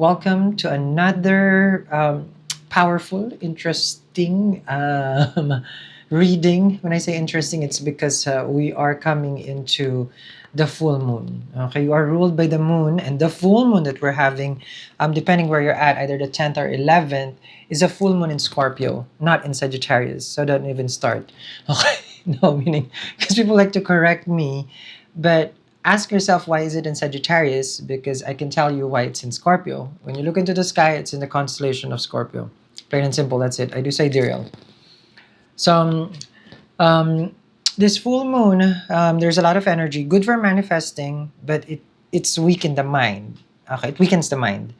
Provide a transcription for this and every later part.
Welcome to another powerful, interesting reading. When I say interesting, it's because we are coming into the full moon. Okay, you are ruled by the moon, and the full moon that we're having, depending where you're at, either the 10th or 11th, is a full moon in Scorpio, not in Sagittarius. So don't even start. Okay, no, meaning because people like to correct me, but ask yourself why is it in Sagittarius, because I can tell you why it's in Scorpio. When you look into the sky, it's in the constellation of Scorpio. Plain and simple, that's it. I do sidereal. So um, this full moon, there's a lot of energy, good for manifesting, but it's weak in the mind. Okay, it weakens the mind.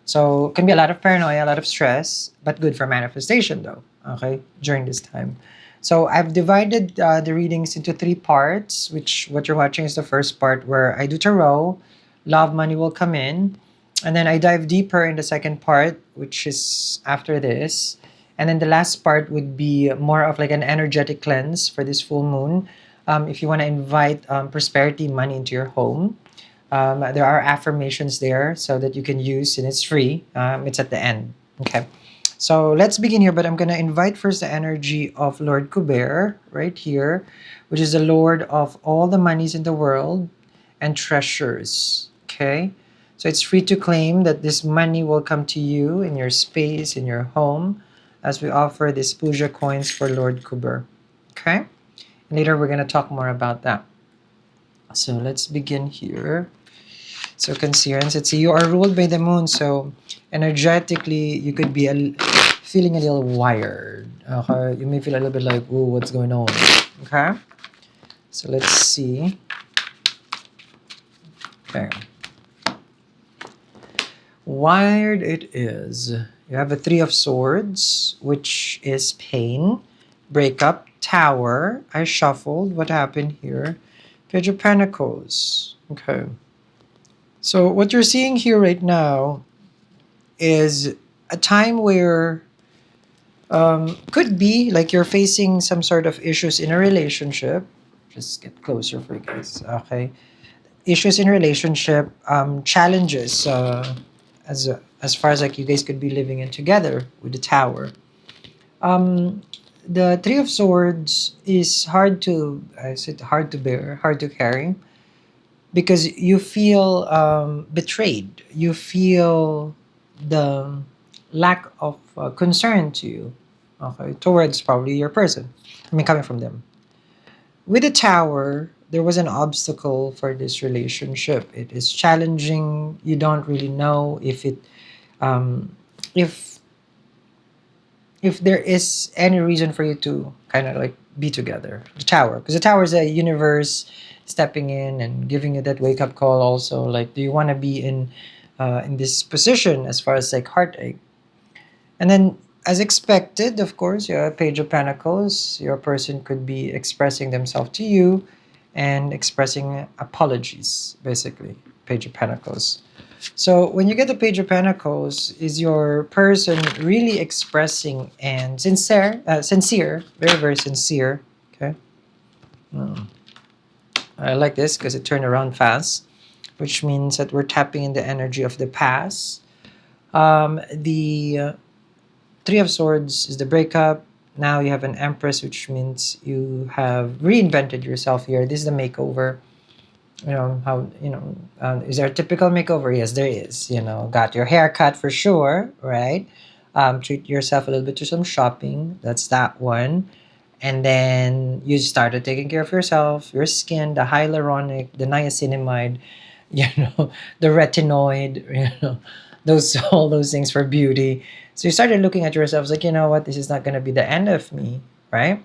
So it can be a lot of paranoia, a lot of stress, but good for manifestation though. Okay, during this time. So I've divided the readings into three parts. Which what you're watching is the first part where I do tarot, love money will come in, and then I dive deeper in the second part, which is after this, and then the last part would be more of like an energetic cleanse for this full moon. If you want to invite prosperity, money into your home, there are affirmations there so that you can use, and it's free. It's at the end. Okay. So let's begin here, but I'm going to invite first the energy of Lord Kuber right here, which is the Lord of all the monies in the world and treasures. Okay. So it's free to claim that this money will come to you in your space, in your home, as we offer these puja coins for Lord Kuber. Okay. Later, we're going to talk more about that. So let's begin here. So Cancerians, let's see, you are ruled by the moon. So energetically, you could be feeling a little wired. Okay, you may feel a little bit like, "Whoa, what's going on?" Okay. So let's see. Okay. Wired it is. You have a Three of Swords, which is pain, breakup, Tower. I shuffled. What happened here? Page of Pentacles. Okay. So what you're seeing here right now is a time where could be like you're facing some sort of issues in a relationship. Just get closer for you guys. Okay. Issues in relationship, challenges as far as like you guys could be living in together with the Tower. Um, the Three of Swords is hard to, is it hard to bear, hard to carry, because you feel betrayed. You feel the lack of concern to you, okay, towards probably your person. I mean, coming from them. With the Tower, there was an obstacle for this relationship. It is challenging. You don't really know um, if if there is any reason for you to kind of like be together. The Tower, because the Tower is a universe stepping in and giving you that wake up call. Also, like, do you want to be in this position as far as like heartache? And then, as expected, of course, your Page of Pentacles, your person could be expressing themselves to you and expressing apologies, basically. Page of Pentacles. So when you get the Page of Pentacles, is your person really expressing and sincere, very, very sincere. Okay. Mm. I like this because it turned around fast, which means that we're tapping in the energy of the past. The Three of Swords is the breakup. Now you have an Empress, which means you have reinvented yourself here. This is the makeover. You know how, is there a typical makeover? Yes, there is. Got your hair cut for sure, right? Treat yourself a little bit to some shopping. That's that one. And then you started taking care of yourself, your skin, the hyaluronic, the niacinamide, you know, the retinoid, those all those things for beauty. So you started looking at yourself like, you know what, this is not gonna be the end of me, right?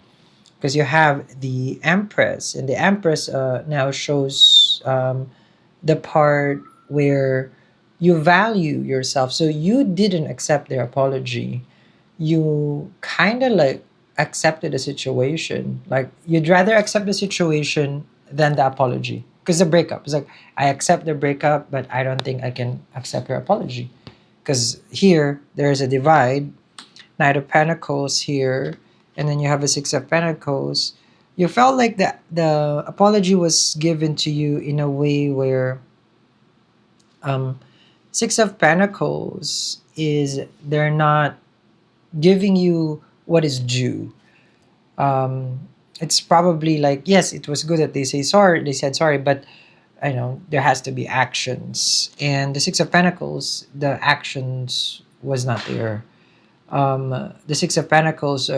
Because you have the Empress, and the Empress now shows the part where you value yourself. So you didn't accept their apology. You kind of like accepted the situation. Like, you'd rather accept the situation than the apology. Because the breakup is like, I accept the breakup, but I don't think I can accept your apology. Because here, there's a divide. Knight of Pentacles here, and then you have a Six of Pentacles. You felt like the apology was given to you in a way where Six of Pentacles is they're not giving you what is due. um it's probably like, yes, it was good that they said sorry, but I know there has to be actions. And the Six of Pentacles, the actions was not there. The Six of Pentacles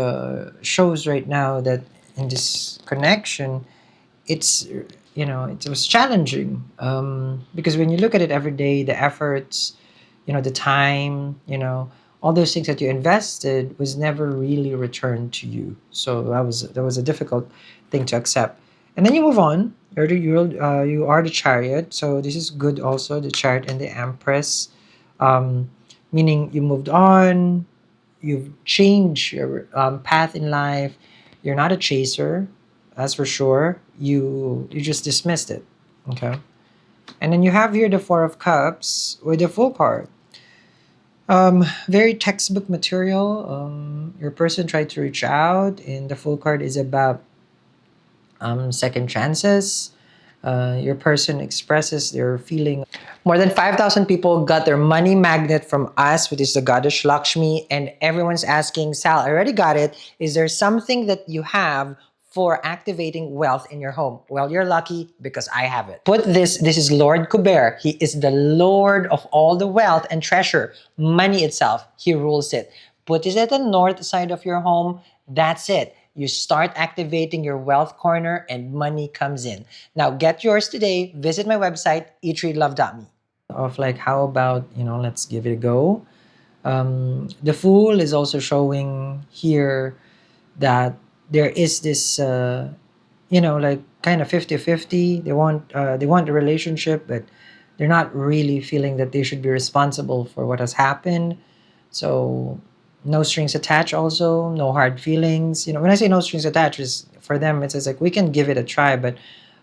shows right now that in this connection, it's, it was challenging, because when you look at it every day, the efforts, the time, all those things that you invested was never really returned to you. So that was a difficult thing to accept. And then you move on. You are the Chariot, so this is good also, the Chariot and the Empress, um, meaning you moved on, you've changed your path in life. You're not a chaser, that's for sure. You just dismissed it. Okay. And then you have here the Four of Cups with the Full card. Very textbook material. Your person tried to reach out, and the Full card is about second chances. Your person expresses their feeling. More than 5,000 people got their money magnet from us, which is the goddess Lakshmi, and everyone's asking, Sal, I already got it. Is there something that you have for activating wealth in your home? Well, you're lucky because I have it. This is Lord Kuber. He is the Lord of all the wealth and treasure, money itself. He rules it. Put this at the north side of your home. That's it. You start activating your wealth corner and money comes in. Now get yours today. Visit my website, eatreadlove.me. Of like, how about, let's give it a go. The Fool is also showing here that there is this, like kind of 50-50. They want a relationship, but they're not really feeling that they should be responsible for what has happened. So no strings attached, also no hard feelings. When I say no strings attached, is for them it's just like, we can give it a try, but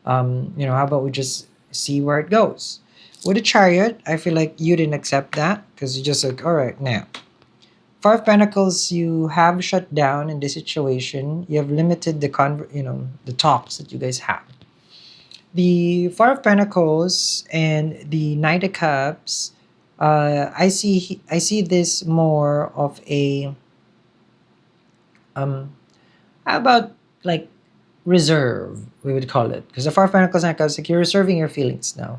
how about we just see where it goes. With a Chariot, I feel like you didn't accept that, because you just like, all right, now Four of Pentacles, you have shut down in this situation. You have limited the talks that you guys have. The Four of Pentacles and the Knight of Cups, I see this more of a, how about like reserve, we would call it, because the Four of Pentacles and Cups, like you're reserving your feelings now.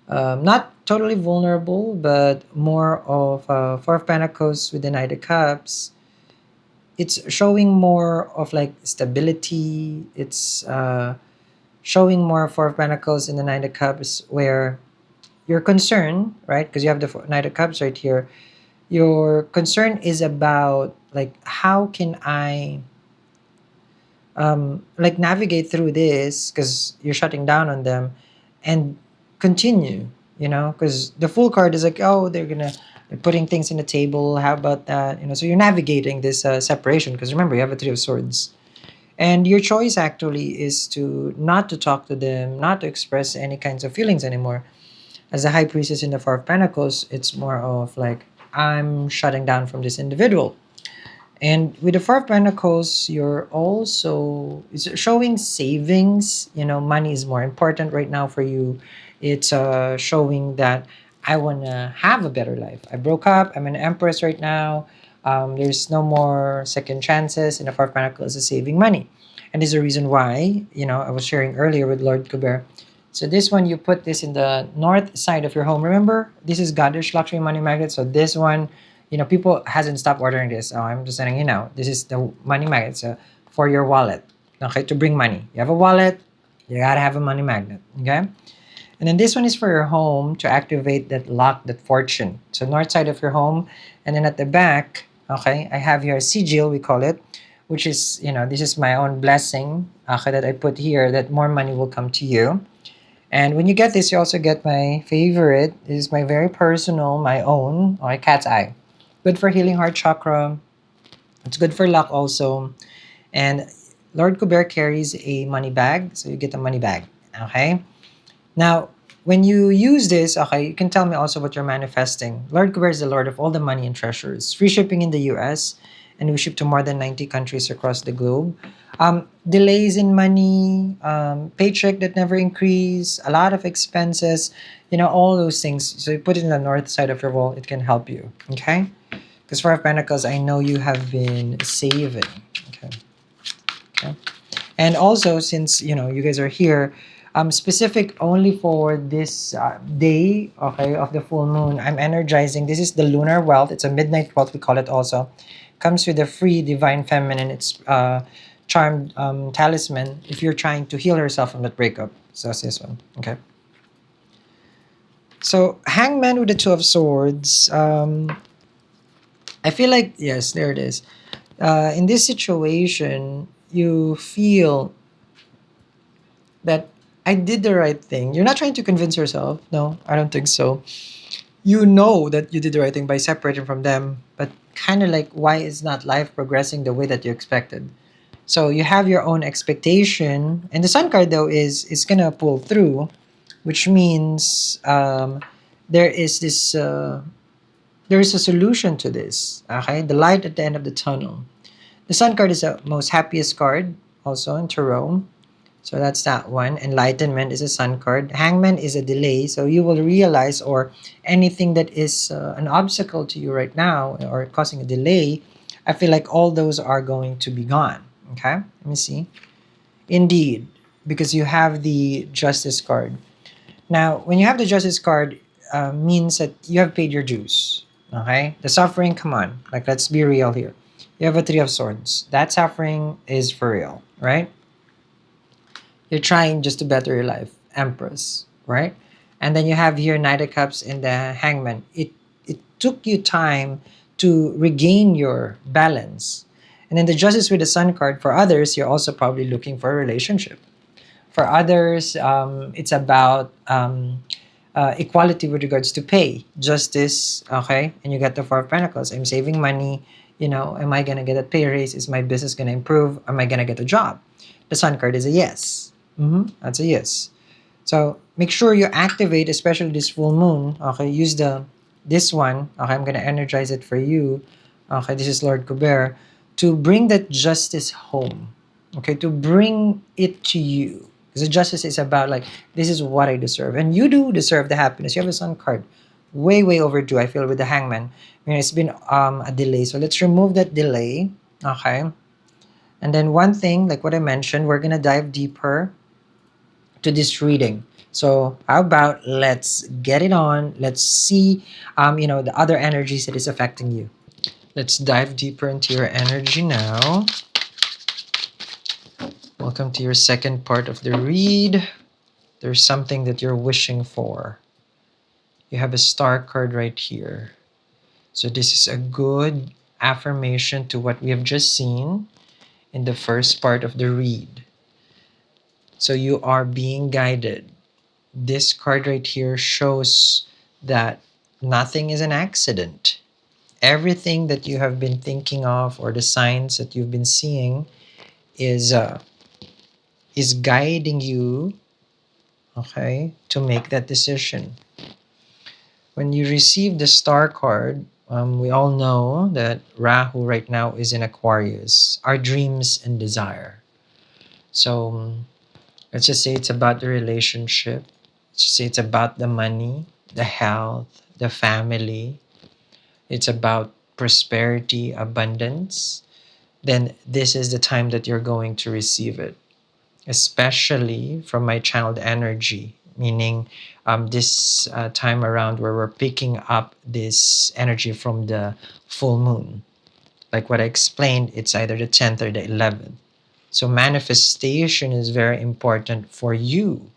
Not totally vulnerable, but more of Four of Pentacles with the Knight of Cups. It's showing more of like stability. It's showing more Four of Pentacles in the Knight of Cups, where your concern, right? Because you have the Knight of Cups right here. Your concern is about like, how can I like navigate through this, because you're shutting down on them, and continue, because the Full card is like, oh, they're putting things in the table, how about that, so you're navigating this separation, because remember, you have a Three of Swords. And your choice actually is to not to talk to them, not to express any kinds of feelings anymore. As the High Priestess in the Four of Pentacles, it's more of like, I'm shutting down from this individual. And with the Four of Pentacles, you're also, it's showing savings. Money is more important right now for you. It's showing that I want to have a better life. I broke up. I'm an Empress right now. There's no more second chances. And the Four of Pentacles is saving money. And this is the reason why, I was sharing earlier with Lord Kuber. So this one, you put this in the north side of your home. Remember, this is Goddess Luxury Money Magnet. So this one, people hasn't stopped ordering this. Oh, I'm just saying, this is the money magnet, so for your wallet. Okay, to bring money. You have a wallet, you gotta have a money magnet. Okay, and then this one is for your home, to activate that luck, that fortune. So north side of your home, and then at the back, okay, I have here a sigil, we call it, which is, this is my own blessing, okay, that I put here, that more money will come to you. And when you get this, you also get my favorite. This is my very personal, my own, okay, cat's eye. Good for healing heart chakra. It's good for luck also. And Lord Kuber carries a money bag, so you get a money bag. Okay. Now, when you use this, okay, you can tell me also what you're manifesting. Lord Kuber is the Lord of all the money and treasures. Free shipping in the US. and we ship to more than 90 countries across the globe. Delays in money, paycheck that never increase, a lot of expenses, all those things. So you put it in the north side of your wall, it can help you. Okay? Because Four of Pentacles, I know you have been saving. Okay. Okay. And also, since you guys are here, specific only for this day, okay, of the full moon, I'm energizing. This is the lunar wealth. It's a midnight wealth, we call it also. Comes with a free divine feminine. It's charmed talisman if you're trying to heal yourself from that breakup. So that's this one. Okay. So Hangman with the Two of Swords. I feel like, yes, there it is. In this situation, you feel that I did the right thing. You're not trying to convince yourself. No, I don't think so. You know that you did the right thing by separating from them, but kind of like, why is not life progressing the way that you expected? So you have your own expectation, and the Sun card though is gonna pull through, which means there is this there is a solution to this. Okay, the light at the end of the tunnel. The Sun card is the most happiest card also in tarot. So that's that one. Enlightenment is a Sun card. Hangman is a delay. So you will realize, or anything that is an obstacle to you right now or causing a delay, I feel like all those are going to be gone. Okay, let me see. Indeed, because you have the Justice card. Now, when you have the Justice card, means that you have paid your dues. Okay, the suffering, come on, like let's be real here. You have a Three of Swords. That suffering is for real, right? You're trying just to better your life, Empress, right? And then you have here Knight of Cups and the Hangman. It took you time to regain your balance. And then the Justice with the Sun card, for others, you're also probably looking for a relationship. For others, it's about equality with regards to pay, justice, okay? And you get the Four of Pentacles. I'm saving money. Am I going to get a pay raise? Is my business going to improve? Am I going to get a job? The Sun card is a yes. That's a yes. So make sure you activate, especially this full moon. Okay, use this one. Okay, I'm gonna energize it for you. Okay, this is Lord Kuber, to bring that justice home. Okay, to bring it to you. Because the justice is about like, this is what I deserve, and you do deserve the happiness. You have a Sun card, way overdue. I feel with the Hangman. It's been a delay, so let's remove that delay. Okay, and then one thing, like what I mentioned, we're gonna dive deeper to this reading. So how about let's get it on. Let's see, the other energies that is affecting you. Let's dive deeper into your energy now. Welcome to your second part of the read. There's something that you're wishing for. You have a star card right here. So this is a good affirmation to what we have just seen in the first part of the read. So you are being guided. This card right here shows that nothing is an accident. Everything that you have been thinking of, or the signs that you've been seeing, is guiding you, okay, to make that decision. When you receive the star card, we all know that Rahu right now is in Aquarius, our dreams and desire. So let's just say it's about the relationship. Let's just say it's about the money, the health, the family. It's about prosperity, abundance. Then this is the time that you're going to receive it, especially from my child energy, meaning this time around where we're picking up this energy from the full moon. Like what I explained, it's either the 10th or the 11th. So manifestation is very important for you,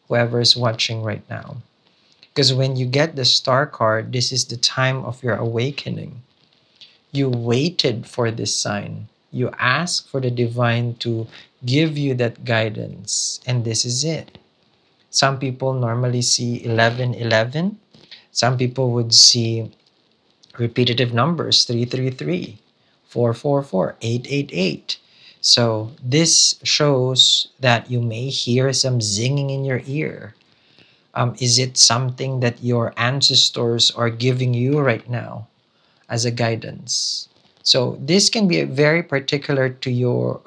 whoever is watching right now. Because when you get the star card, this is the time of your awakening. You waited for this sign. You asked for the divine to give you that guidance, and this is it. Some people normally see 1111. Some people would see repetitive numbers 333, 444, 888. So this shows that you may hear some zinging in your ear. Is it something that your ancestors are giving you right now as a guidance? So this can be very particular to your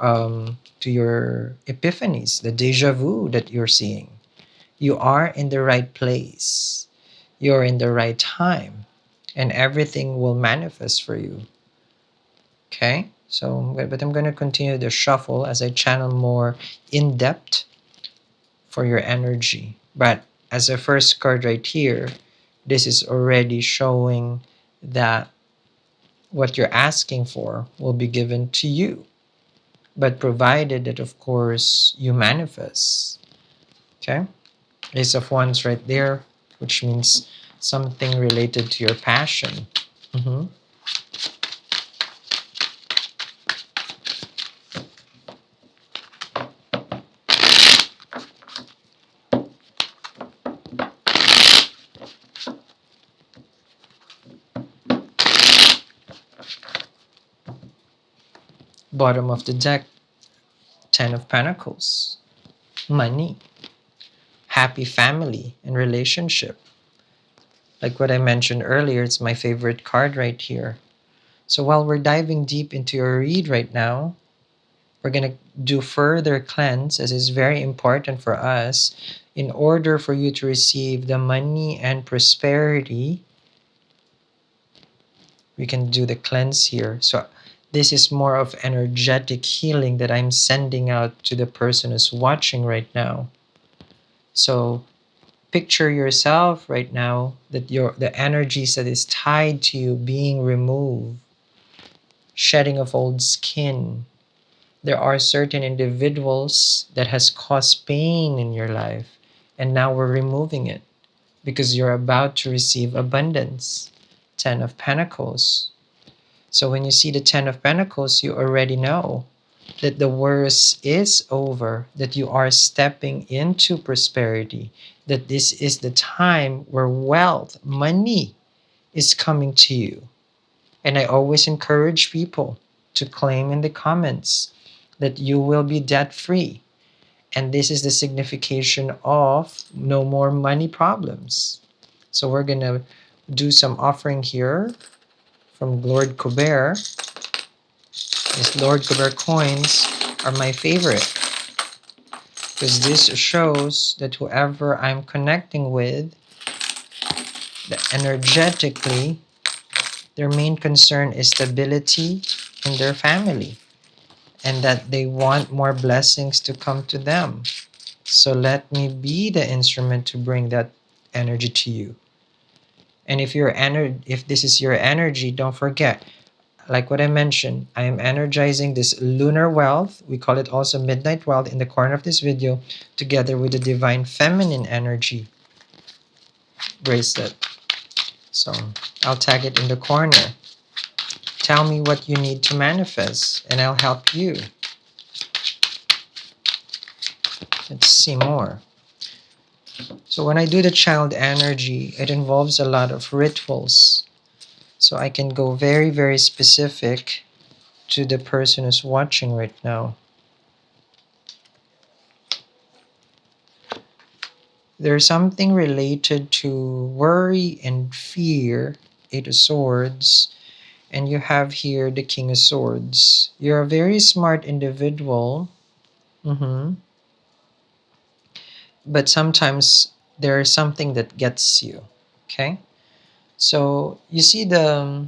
epiphanies, the deja vu that you're seeing. You are in the right place. You're in the right time, and everything will manifest for you. Okay? So, but I'm going to continue the shuffle as I channel more in depth for your energy. But as a first card right here, this is already showing that what you're asking for will be given to you, but provided that, of course, you manifest. Okay? Ace of Wands right there, which means something related to your passion. Mhm. Bottom of the deck, Ten of Pentacles, money, happy family and relationship. Like what I mentioned earlier, it's my favorite card right here. So while we're diving deep into your read right now, we're going to do further cleanse, as is very important for us, in order for you to receive the money and prosperity. We can do the cleanse here. So this is more of energetic healing that I'm sending out to the person who's watching right now. So picture yourself right now that the energies that is tied to you being removed, shedding of old skin. There are certain individuals that has caused pain in your life, and now we're removing it because you're about to receive abundance. Ten of Pentacles. So when you see the Ten of Pentacles, you already know that the worst is over, that you are stepping into prosperity, that this is the time where wealth, money is coming to you. And I always encourage people to claim in the comments that you will be debt free. And this is the signification of no more money problems. So we're going to do some offering here from Lord Colbert. These Lord Colbert coins are my favorite because this shows that whoever I'm connecting with, that energetically, their main concern is stability in their family and that they want more blessings to come to them. So let me be the instrument to bring that energy to you. And if this is your energy, don't forget, like what I mentioned, I am energizing this lunar wealth. We call it also midnight wealth in the corner of this video, together with the divine feminine energy bracelet. So I'll tag it in the corner. Tell me what you need to manifest and I'll help you. Let's see more. So when I do the child energy, it involves a lot of rituals. So I can go very, very specific to the person who's watching right now. There's something related to worry and fear, Eight of Swords, and you have here the King of Swords. You're a very smart individual, but sometimes there's something that gets you, okay? So you see the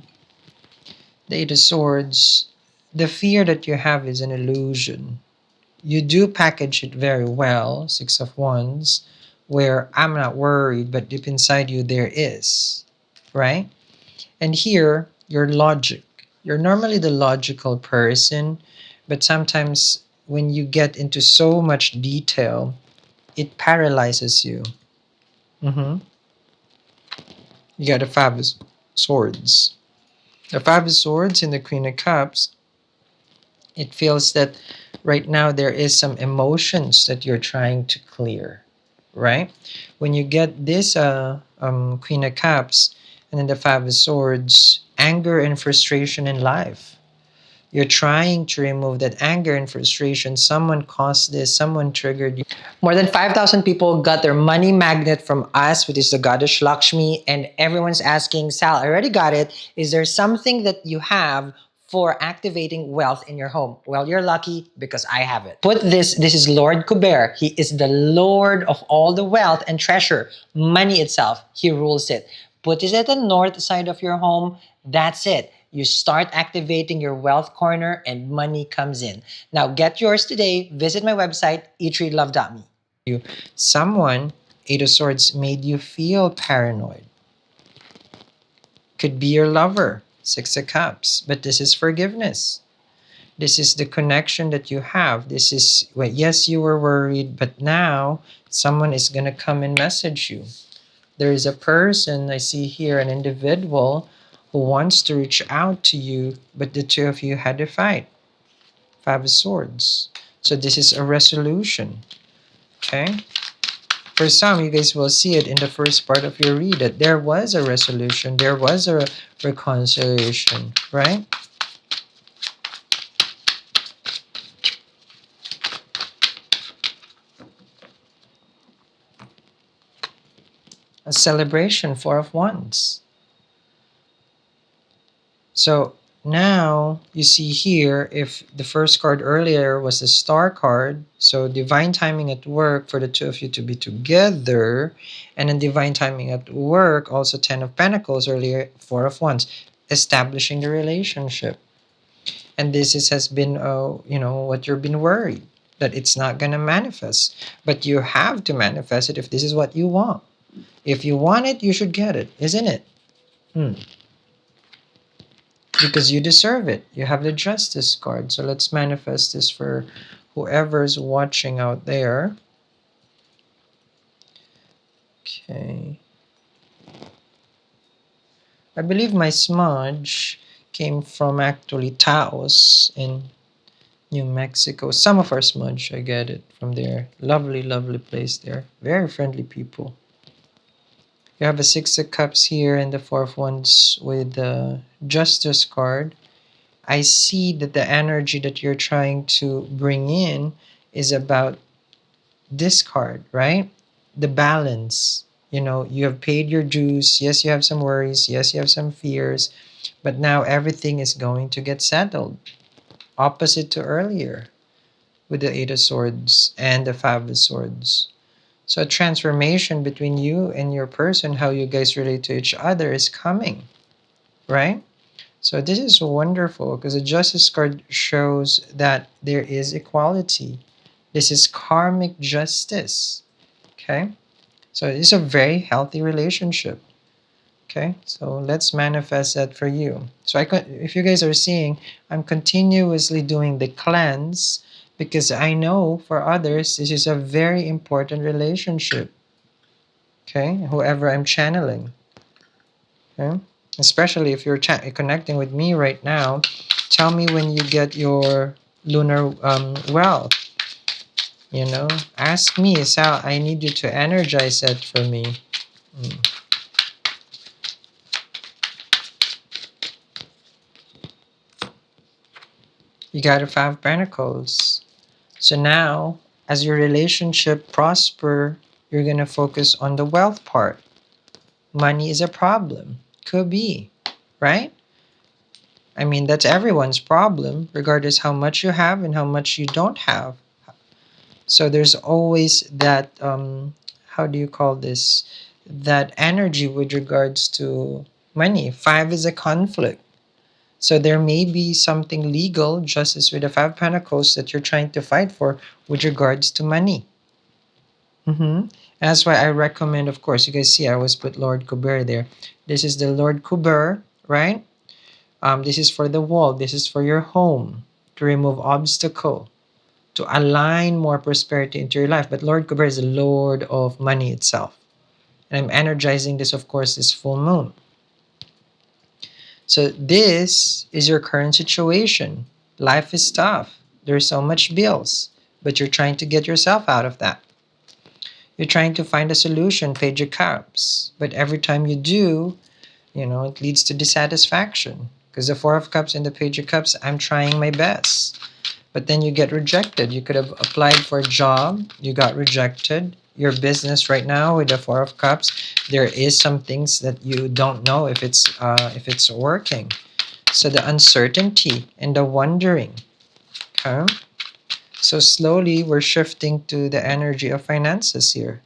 Eight of Swords, the fear that you have is an illusion. You do package it very well, Six of Wands, where I'm not worried, but deep inside you there is, right? And here, your logic. You're normally the logical person, but sometimes when you get into so much detail, it paralyzes you. You got the Five of Swords. The Five of Swords and the Queen of Cups, it feels that right now there is some emotions that you're trying to clear, right? When you get this Queen of Cups and then the Five of Swords, anger and frustration in life. You're trying to remove that anger and frustration. Someone caused this, someone triggered you. More than 5,000 people got their money magnet from us, which is the goddess Lakshmi, and everyone's asking, Sal, I already got it. Is there something that you have for activating wealth in your home. Well, you're lucky because I have it. Put this is Lord Kuber. He is the Lord of all the wealth and treasure, money itself. He rules it. Put it at the north side of your home. That's it. You start activating your wealth corner and money comes in. Now get yours today. Visit my website, eattreelove.me. Someone, Eight of Swords, made you feel paranoid. Could be your lover, Six of Cups, but this is forgiveness. This is the connection that you have. This is, well, yes, you were worried, but now someone is going to come and message you. There is a person, I see here, an individual who wants to reach out to you, but the two of you had a fight. Five of Swords. So this is a resolution. Okay? For some, you guys will see it in the first part of your read that there was a resolution, there was a reconciliation, right? A celebration, Four of Wands. So now you see here, if the first card earlier was the Star card, so divine timing at work for the two of you to be together, and then divine timing at work, also Ten of Pentacles earlier, Four of Wands, establishing the relationship. And this has been, what you've been worried, that it's not going to manifest. But you have to manifest it if this is what you want. If you want it, you should get it, isn't it? Because you deserve it. You have the Justice card. So let's manifest this for whoever's watching out there. Okay. I believe my smudge came from actually Taos in New Mexico. Some of our smudge, I get it from there. Lovely, lovely place there. Very friendly people. You have a Six of Cups here and the Four of Wands with the Justice card. I see that the energy that you're trying to bring in is about this card, right? The balance. You have paid your dues. Yes, you have some worries. Yes, you have some fears. But now everything is going to get settled. Opposite to earlier with the Eight of Swords and the Five of Swords. So a transformation between you and your person, how you guys relate to each other, is coming, right? So this is wonderful because the Justice card shows that there is equality. This is karmic justice, okay? So it's a very healthy relationship, okay? So let's manifest that for you. So if you guys are seeing, I'm continuously doing the cleanse because I know for others, this is a very important relationship, okay? Whoever I'm channeling, okay? Especially if you're connecting with me right now, tell me when you get your lunar wealth. Ask me, Sal, I need you to energize that for me. You got a Five of Pentacles. So now, as your relationship prosper, you're going to focus on the wealth part. Money is a problem. Could be, right? I mean, that's everyone's problem, regardless how much you have and how much you don't have. So there's always that, how do you call this? That energy with regards to money. Five is a conflict. So there may be something legal, just as with the Five of Pentacles, that you're trying to fight for with regards to money. That's why I recommend, of course, you guys see I always put Lord Kuber there. This is the Lord Kuber, right? This is for the wall. This is for your home, to remove obstacle, to align more prosperity into your life. But Lord Kuber is the Lord of money itself. And I'm energizing this, of course, this full moon. So this is your current situation. Life is tough. There's so much bills, but you're trying to get yourself out of that. You're trying to find a solution, Page of Cups. But every time you do, it leads to dissatisfaction. Because the Four of Cups and the Page of Cups, I'm trying my best. But then you get rejected. You could have applied for a job. You got rejected. Your business right now with the Four of Cups, there is some things that you don't know if it's working. So the uncertainty and the wondering. Okay? So slowly we're shifting to the energy of finances here.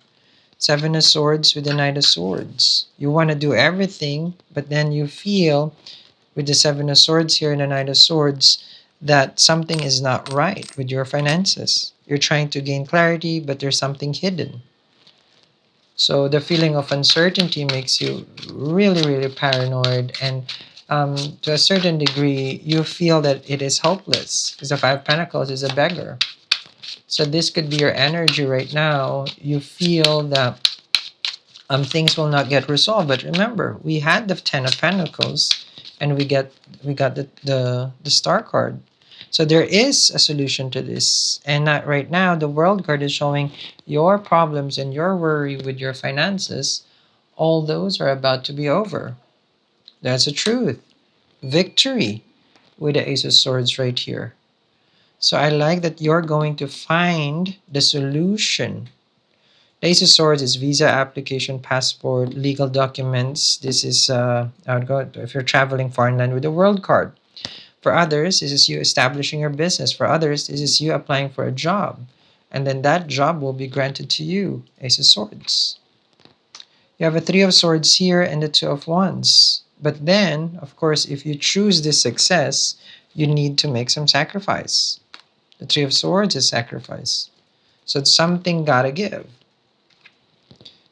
Seven of Swords with the Knight of Swords. You want to do everything, but then you feel with the Seven of Swords here and the Knight of Swords that something is not right with your finances. You're trying to gain clarity, but there's something hidden. So the feeling of uncertainty makes you really, really paranoid. And to a certain degree, you feel that it is hopeless because the Five of Pentacles is a beggar. So this could be your energy right now. You feel that things will not get resolved. But remember, we had the Ten of Pentacles, and we got the Star card. So there is a solution to this, and not right now. The World card is showing your problems and your worry with your finances. All those are about to be over. That's the truth. Victory with the Ace of Swords right here. So I like that you're going to find the solution. The Ace of Swords is visa application, passport, legal documents. This is, I would go if you're traveling foreign land with the World card. For others, this is you establishing your business. For others, this is you applying for a job. And then that job will be granted to you. Ace of Swords. You have a Three of Swords here and the Two of Wands. But then, of course, if you choose this success, you need to make some sacrifice. The Three of Swords is sacrifice. So it's something gotta give.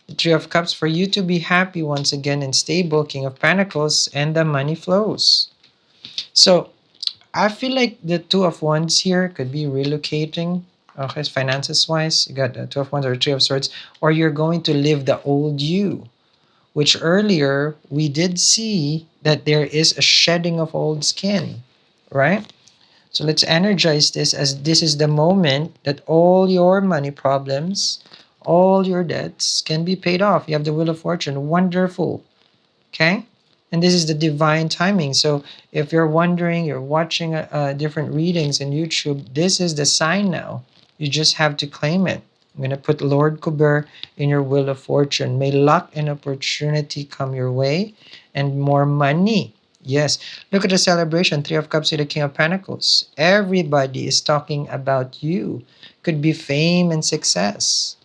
The Three of Cups, for you to be happy once again and stable, King of Pentacles, and the money flows. So I feel like the Two of Wands here could be relocating. Okay, finances wise, you got the Two of Wands or Three of Swords, or you're going to live the old you, which earlier we did see that there is a shedding of old skin, right? So let's energize this as this is the moment that all your money problems, all your debts can be paid off. You have the Wheel of Fortune. Wonderful. Okay? And this is the divine timing. So if you're wondering, you're watching different readings in YouTube, this is the sign now. You just have to claim it. I'm going to put Lord Kuber in your Wheel of Fortune. May luck and opportunity come your way and more money. Yes. Look at the celebration. Three of Cups with the King of Pentacles. Everybody is talking about you. Could be fame and success.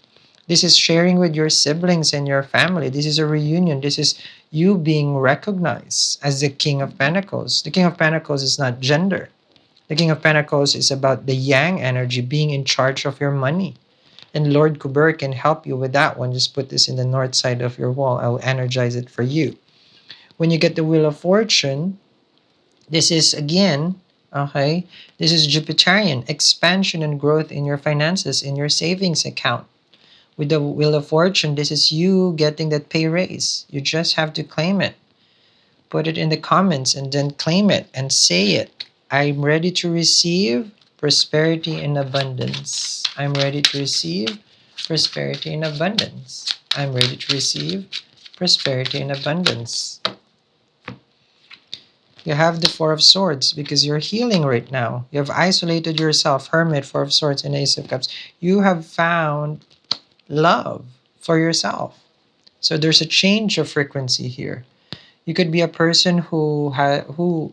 This is sharing with your siblings and your family. This is a reunion. This is you being recognized as the King of Pentacles. The King of Pentacles is not gender. The King of Pentacles is about the yang energy, being in charge of your money. And Lord Kuber can help you with that one. Just put this in the north side of your wall. I'll energize it for you. When you get the Wheel of Fortune, this is again, okay, this is Jupiterian, expansion and growth in your finances, in your savings account. With the Wheel of Fortune, this is you getting that pay raise. You just have to claim it. Put it in the comments and then claim it and say it. I'm ready to receive prosperity and abundance. I'm ready to receive prosperity and abundance. I'm ready to receive prosperity and abundance. You have the Four of Swords because you're healing right now. You have isolated yourself, Hermit, Four of Swords, and Ace of Cups. You have found love for yourself. So there's a change of frequency here. You could be a person who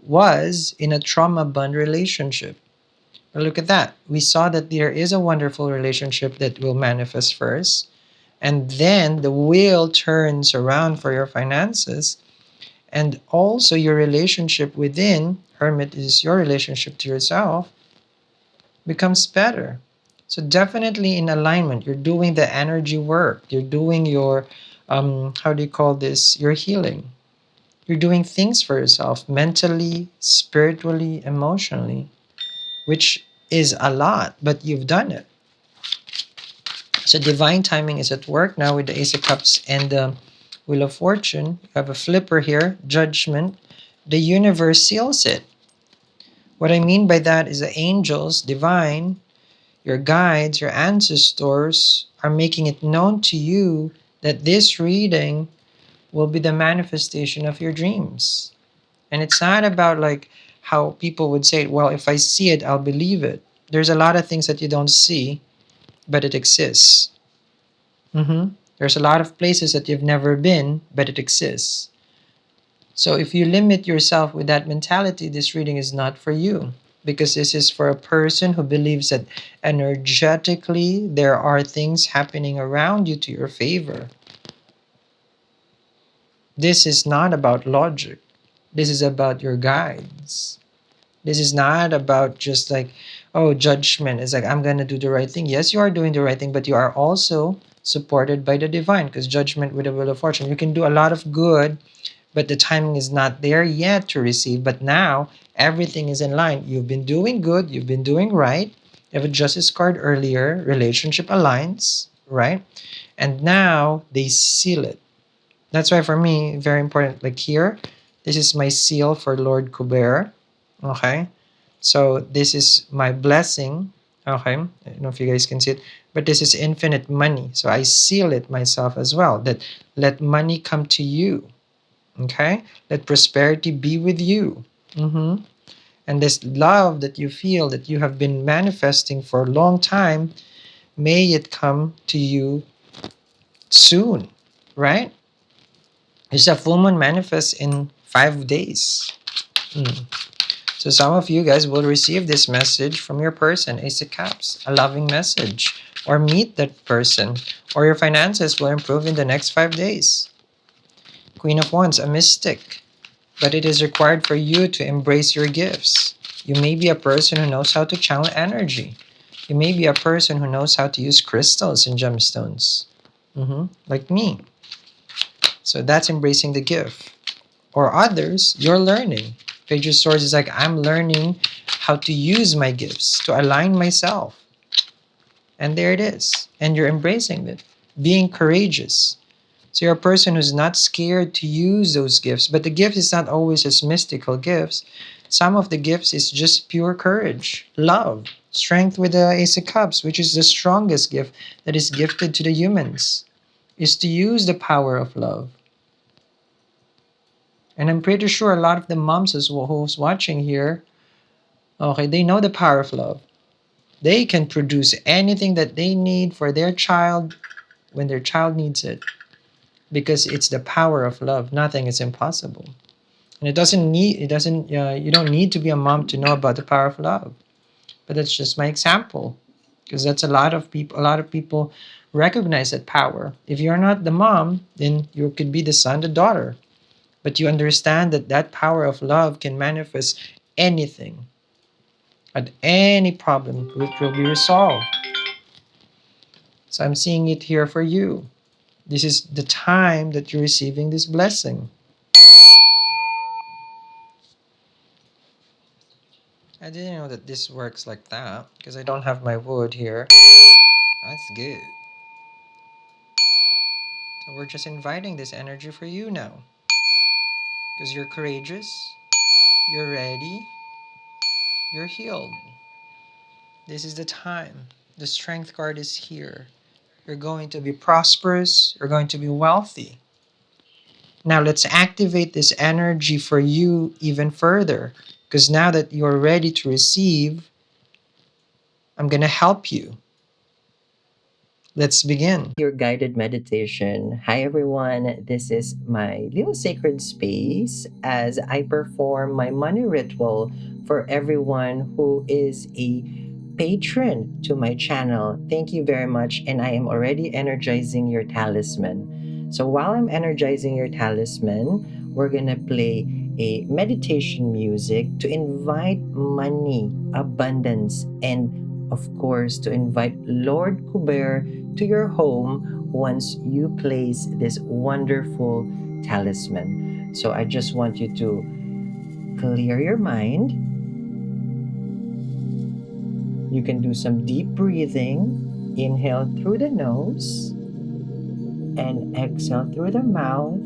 was in a trauma-bond relationship. But look at that. We saw that there is a wonderful relationship that will manifest first. And then the wheel turns around for your finances. And also your relationship within, Hermit is your relationship to yourself, becomes better. So definitely in alignment, you're doing the energy work. You're doing your, how do you call this? Your healing. You're doing things for yourself mentally, spiritually, emotionally, which is a lot, but you've done it. So divine timing is at work now with the Ace of Cups and the Wheel of Fortune. You have a flipper here, Judgment. The universe seals it. What I mean by that is the angels, divine, your guides, your ancestors are making it known to you that this reading will be the manifestation of your dreams. And it's not about like how people would say, well, if I see it, I'll believe it. There's a lot of things that you don't see, but it exists. There's a lot of places that you've never been, but it exists. So if you limit yourself with that mentality, this reading is not for you, because this is for a person who believes that energetically there are things happening around you to your favor. This is not about logic. This is about your guides. This is not about just like, oh, judgment. It's like, I'm going to do the right thing. Yes, you are doing the right thing, but you are also supported by the divine, because judgment with the wheel of fortune. You can do a lot of good, but the timing is not there yet to receive. But now everything is in line. You've been doing good. You've been doing right. You have a justice card earlier. Relationship aligns, right? And now they seal it. That's why for me, very important. Like here, this is my seal for Lord Kuber. Okay. So this is my blessing. Okay. I don't know if you guys can see it, but this is infinite money. So I seal it myself as well. That let money come to you. Okay. Let prosperity be with you. And this love that you feel that you have been manifesting for a long time, may it come to you soon. Right? It's a full moon manifests in 5 days. So some of you guys will receive this message from your person, Ace of Cups, a loving message, or meet that person, or your finances will improve in the next 5 days. Queen of Wands, a mystic, but it is required for you to embrace your gifts. You may be a person who knows how to channel energy. You may be a person who knows how to use crystals and gemstones, like me. So that's embracing the gift. Or others, you're learning. Page of Swords is like, I'm learning how to use my gifts to align myself. And there it is. And you're embracing it. Being courageous. So you're a person who's not scared to use those gifts. But the gift is not always as mystical gifts. Some of the gifts is just pure courage, love, strength with the Ace of Cups, which is the strongest gift that is gifted to the humans, is to use the power of love. And I'm pretty sure a lot of the moms who's watching here, okay, they know the power of love. They can produce anything that they need for their child when their child needs it, because it's the power of love. Nothing is impossible. And you don't need to be a mom to know about the power of love. But that's just my example, because that's a lot of people recognize that power. If you're not the mom, then you could be the son, the daughter. But you understand that that power of love can manifest anything, at any problem, which will be resolved. So I'm seeing it here for you. This is the time that you're receiving this blessing. I didn't know that this works like that, because I don't have my wood here. That's good. So we're just inviting this energy for you now. Because you're courageous, you're ready, you're healed. This is the time. The strength card is here. You're going to be prosperous. You're going to be wealthy. Now let's activate this energy for you even further. Because now that you're ready to receive, I'm going to help you. Let's begin. Your guided meditation. Hi everyone, this is my little sacred space as I perform my money ritual for everyone who is a patron to my channel. Thank you very much, and I am already energizing your talisman. So while I'm energizing your talisman, we're gonna play a meditation music to invite money, abundance, and of course to invite Lord Kuber to your home once you place this wonderful talisman. So I just want you to clear your mind. You can do some deep breathing. Inhale through the nose and exhale through the mouth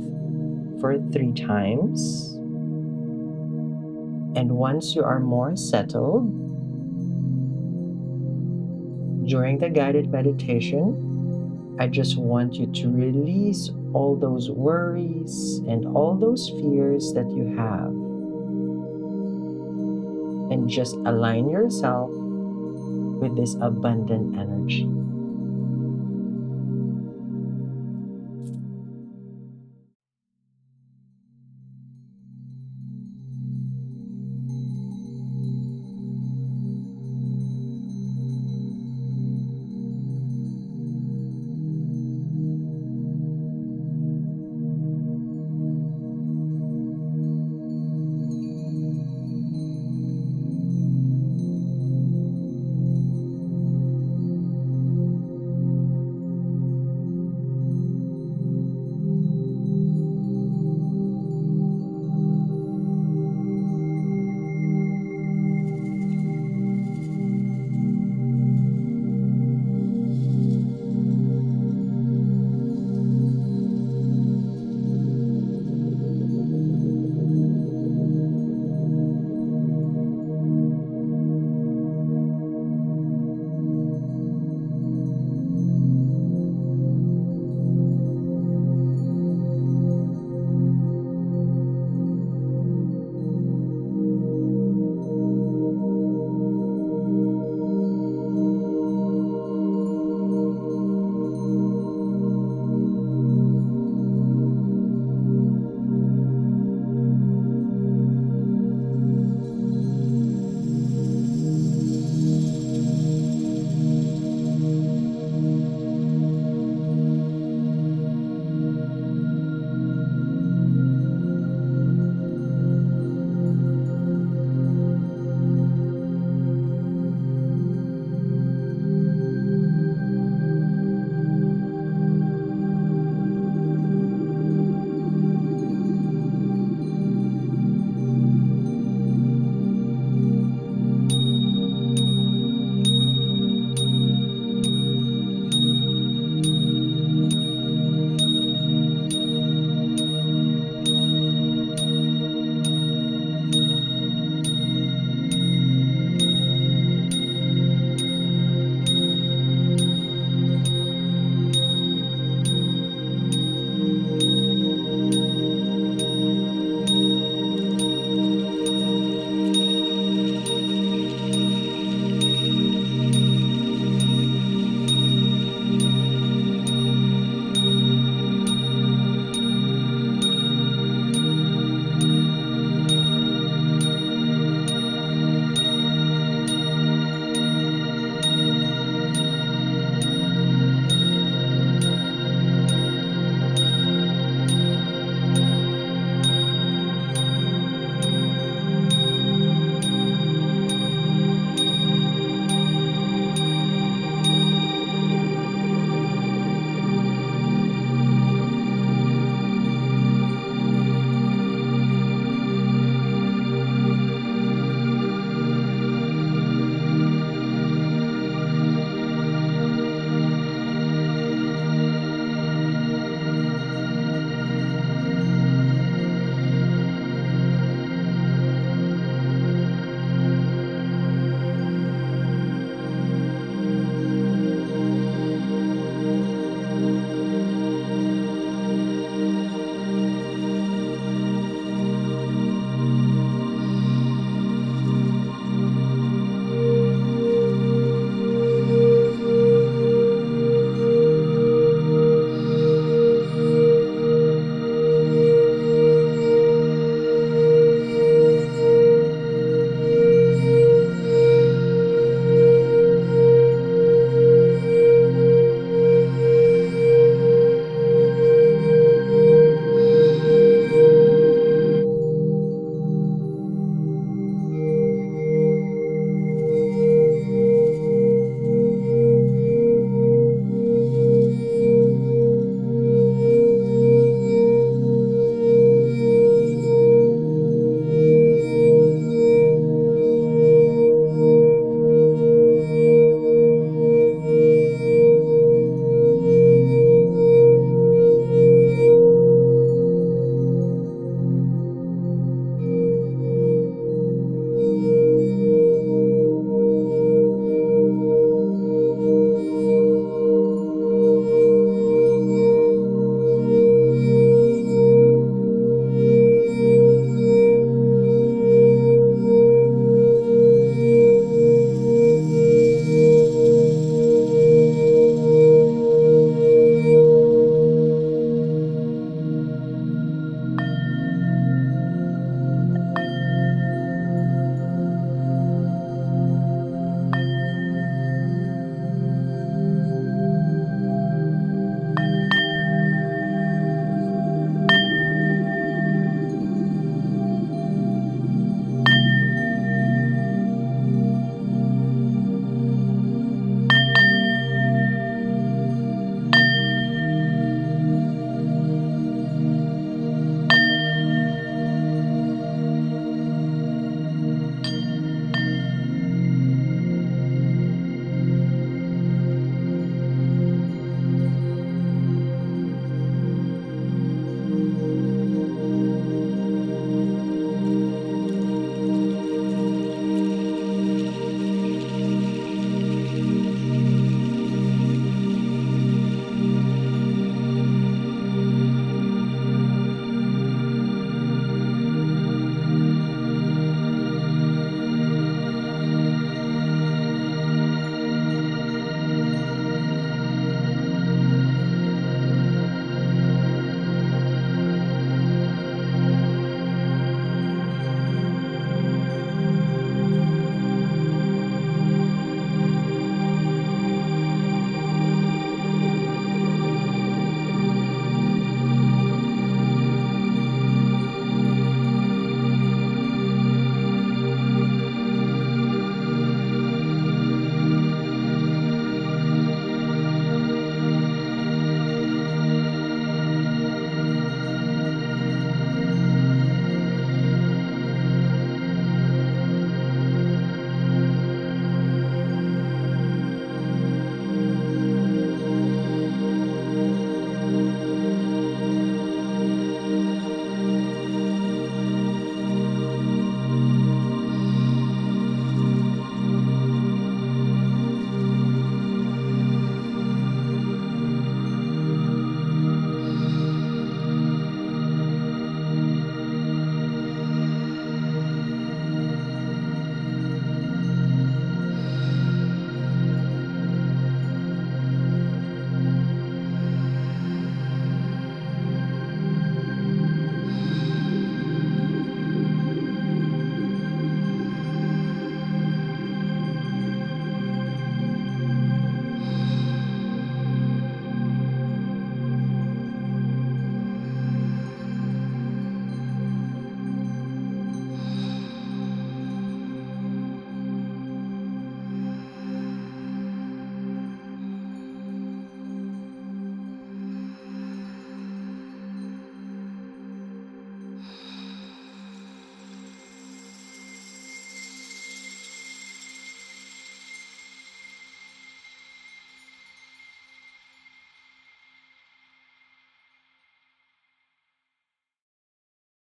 for 3 times. And once you are more settled, during the guided meditation, I just want you to release all those worries and all those fears that you have. And just align yourself with this abundant energy.